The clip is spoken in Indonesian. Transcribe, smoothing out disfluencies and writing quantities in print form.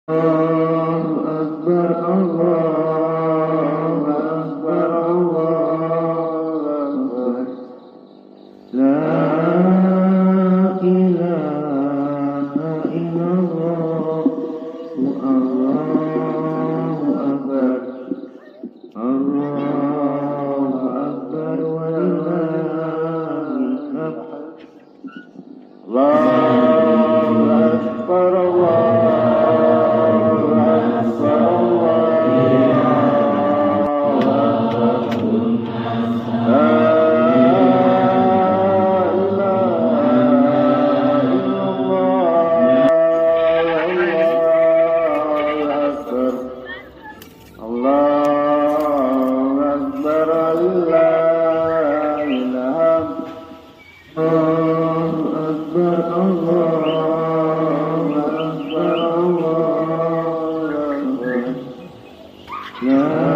Allahu Akbar, Allahu Akbar, Allahu Akbar. La ilaha illallah, Allahu Akbar, Allahu Akbar, walillahil hamd. Allahu Akbar, Allahu Akbar, Allahu Akbar. Allahu Akbar, Allahu Akbar.